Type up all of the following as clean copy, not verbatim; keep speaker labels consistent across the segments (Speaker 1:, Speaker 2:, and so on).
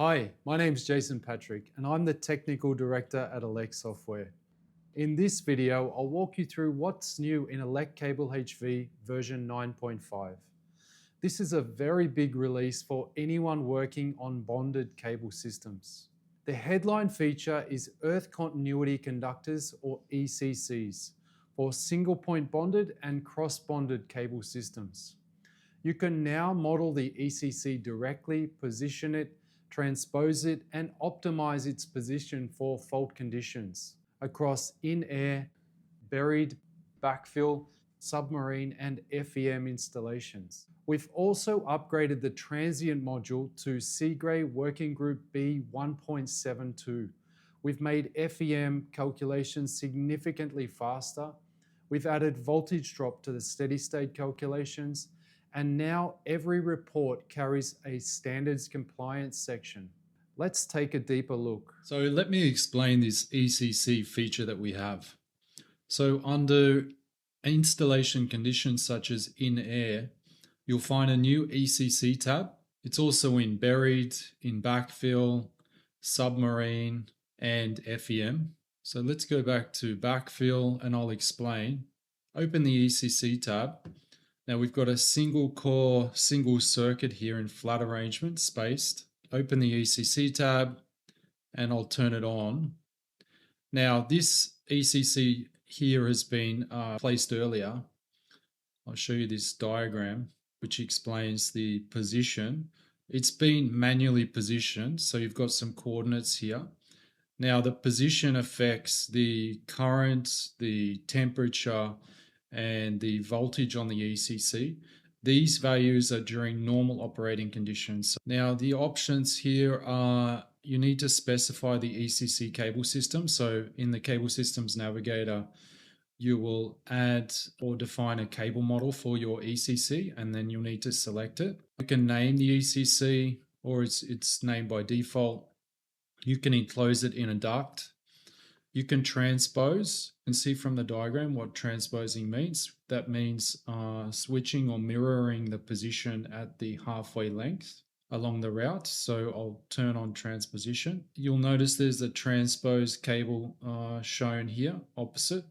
Speaker 1: Hi, my name's Jason Patrick and I'm the Technical Director at ELEK Software. In this video, I'll walk you through what's new in ELEK Cable HV version 9.5. This is a very big release for anyone working on bonded cable systems. The headline feature is Earth Continuity Conductors, or ECCs, for single point bonded and cross bonded cable systems. You can now model the ECC directly, position it, transpose it, and optimize its position for fault conditions across in-air, buried, backfill, submarine, and FEM installations. We've also upgraded the Transient module to CIGRE Working Group B1.72. We've made FEM calculations significantly faster. We've added voltage drop to the steady state calculations, and now every report carries a standards compliance section. Let's take a deeper look.
Speaker 2: So let me explain this ECC feature that we have. So under installation conditions such as in air, you'll find a new ECC tab. It's also in buried, in backfill, submarine, and FEM. So let's go back to backfill and I'll explain. Open the ECC tab. Now we've got a single core, single circuit here in flat arrangement, spaced. Open the ECC tab and I'll turn it on. Now this ECC here has been placed earlier. I'll show you this diagram which explains the position. It's been manually positioned, so you've got some coordinates here. Now the position affects the current, the temperature, and the voltage on the ECC. These values are during normal operating conditions. Now the options here are you need to specify the ECC cable system. So in the cable systems navigator, you will add or define a cable model for your ECC and then you'll need to select it. You can name the ECC or it's named by default. You can enclose it in a duct. You can transpose and see from the diagram what transposing means. That means switching or mirroring the position at the halfway length along the route. So I'll turn on transposition. You'll notice there's a transpose cable shown here opposite.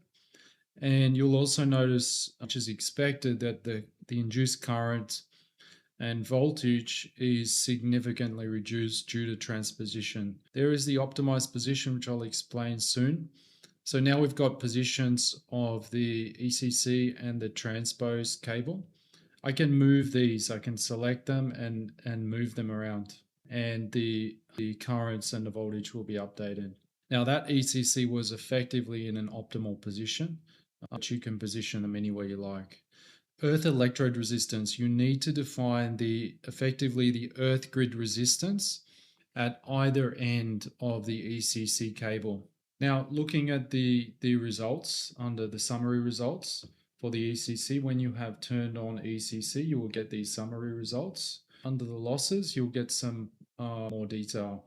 Speaker 2: And you'll also notice, which is expected, that the induced current and voltage is significantly reduced due to transposition. There is the optimized position, which I'll explain soon. So now we've got positions of the ECC and the transpose cable. I can move these, I can select them and move them around, and the currents and the voltage will be updated. Now that ECC was effectively in an optimal position, but you can position them anywhere you like. Earth electrode resistance, you need to define effectively the earth grid resistance at either end of the ECC cable. Now, looking at the results under the summary results for the ECC, when you have turned on ECC, you will get these summary results. Under the losses, you'll get some more detail.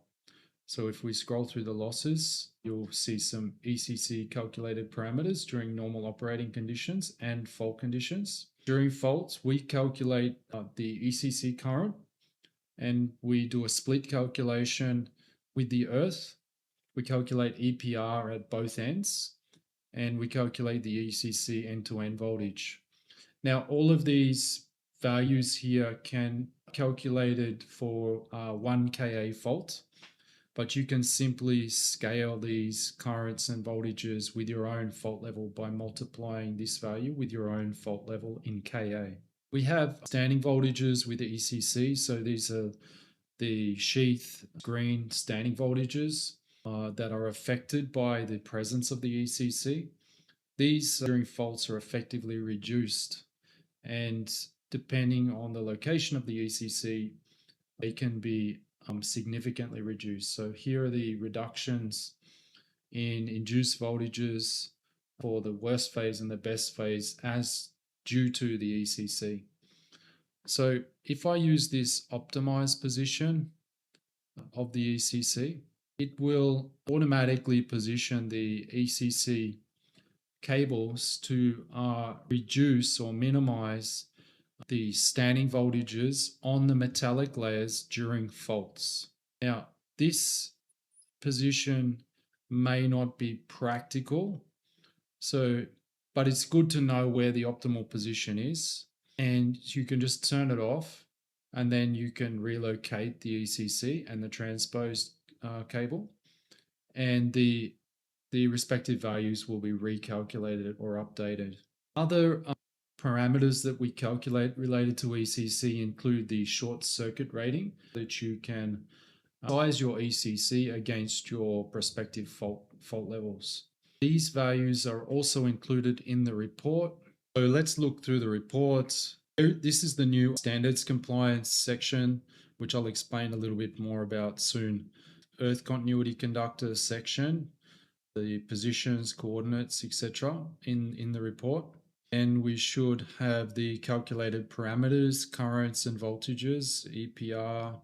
Speaker 2: So if we scroll through the losses, you'll see some ECC calculated parameters during normal operating conditions and fault conditions. During faults, we calculate the ECC current and we do a split calculation with the earth. We calculate EPR at both ends and we calculate the ECC end-to-end voltage. Now, all of these values here can be calculated for 1 kA fault, but you can simply scale these currents and voltages with your own fault level by multiplying this value with your own fault level in Ka. We have standing voltages with the ECC, so these are the sheath green standing voltages that are affected by the presence of the ECC. These during faults are effectively reduced, and depending on the location of the ECC, they can be significantly reduced. So here are the reductions in induced voltages for the worst phase and the best phase as due to the ECC. So if I use this optimized position of the ECC, it will automatically position the ECC cables to reduce or minimize the standing voltages on the metallic layers during faults. Now, This position may not be practical, but it's good to know where the optimal position is, and you can just turn it off, and then you can relocate the ECC and the transpose cable, and the respective values will be recalculated or updated. Other parameters that we calculate related to ECC include the short circuit rating, that you can size your ECC against your prospective fault levels. These values are also included in the report. So let's look through the reports. This is the new standards compliance section, which I'll explain a little bit more about soon. Earth continuity conductor section, the positions, coordinates, etc. in the report. And we should have the calculated parameters, currents and voltages, EPR,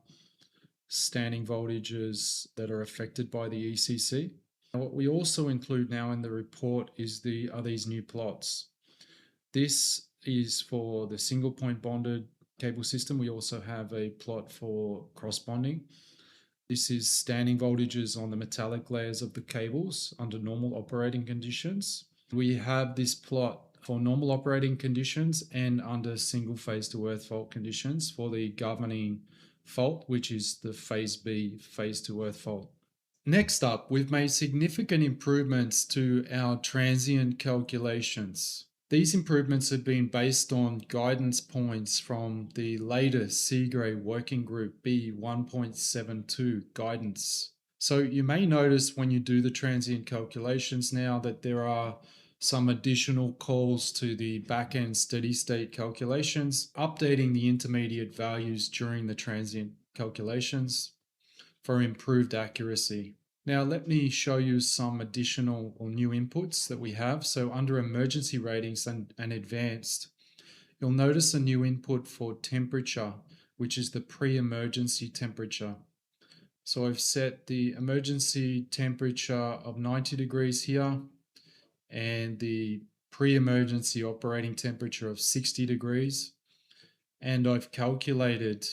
Speaker 2: standing voltages that are affected by the ECC. Now, what we also include now in the report are these new plots. This is for the single point bonded cable system. We also have a plot for cross bonding. This is standing voltages on the metallic layers of the cables under normal operating conditions. We have this plot for normal operating conditions and under single phase to earth fault conditions for the governing fault, which is the phase B, phase to earth fault. Next up, we've made significant improvements to our transient calculations. These improvements have been based on guidance points from the latest CIGRE Working Group B1.72 guidance. So you may notice when you do the transient calculations now that there are some additional calls to the back-end steady state calculations, updating the intermediate values during the transient calculations for improved accuracy. Now let me show you some additional or new inputs that we have. So under emergency ratings and advanced, you'll notice a new input for temperature, which is the pre-emergency temperature. So I've set the emergency temperature of 90 degrees here and the pre-emergency operating temperature of 60 degrees. And I've calculated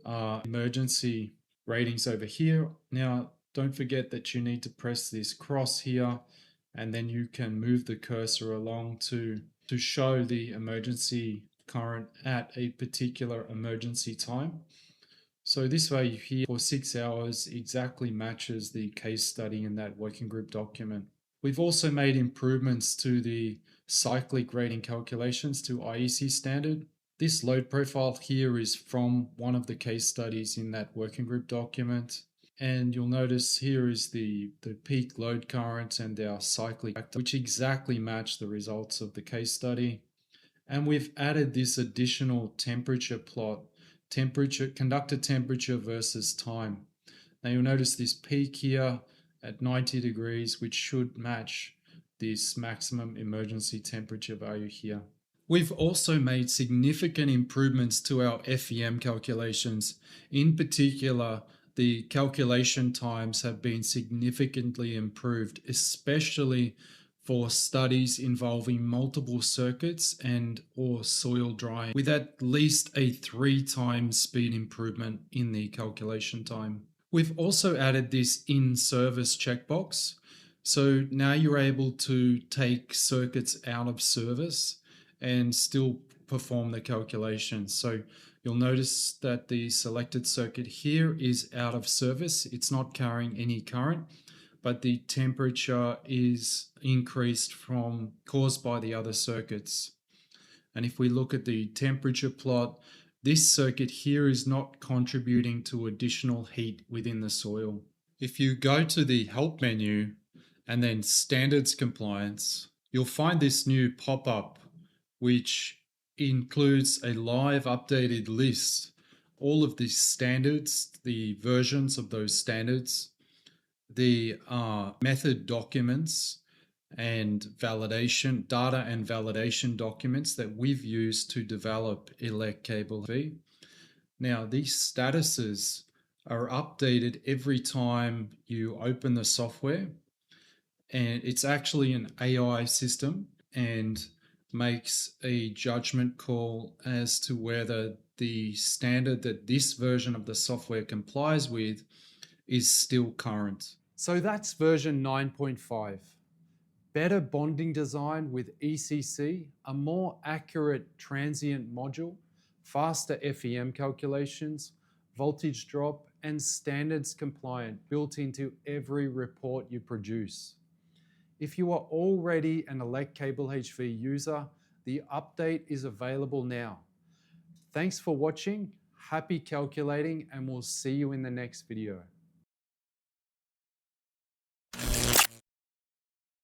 Speaker 2: emergency ratings over here. Now, don't forget that you need to press this cross here, and then you can move the cursor along to show the emergency current at a particular emergency time. So this value here for 6 hours exactly matches the case study in that working group document. We've also made improvements to the cyclic rating calculations to IEC standard. This load profile here is from one of the case studies in that working group document. And you'll notice here is the peak load current and our cyclic factor, which exactly match the results of the case study. And we've added this additional temperature plot, conductor temperature versus time. Now you'll notice this peak here at 90 degrees, which should match this maximum emergency temperature value here. We've also made significant improvements to our FEM calculations. In particular, the calculation times have been significantly improved, especially for studies involving multiple circuits and or soil drying, with at least a 3 times speed improvement in the calculation time. We've also added this in-service checkbox. So now you're able to take circuits out of service and still perform the calculations. So you'll notice that the selected circuit here is out of service. It's not carrying any current, but the temperature is increased caused by the other circuits. And if we look at the temperature plot, this circuit here is not contributing to additional heat within the soil. If you go to the Help menu and then Standards Compliance, you'll find this new pop-up, which includes a live updated list, all of the standards, the versions of those standards, the method documents and validation, data and validation documents that we've used to develop ELEK Cable HV. Now, these statuses are updated every time you open the software, and it's actually an AI system and makes a judgment call as to whether the standard that this version of the software complies with is still current.
Speaker 1: So that's version 9.5. Better bonding design with ECC, a more accurate transient module, faster FEM calculations, voltage drop, and standards compliant built into every report you produce. If you are already an ELEK Cable HV user, the update is available now. Thanks for watching, happy calculating, and we'll see you in the next video.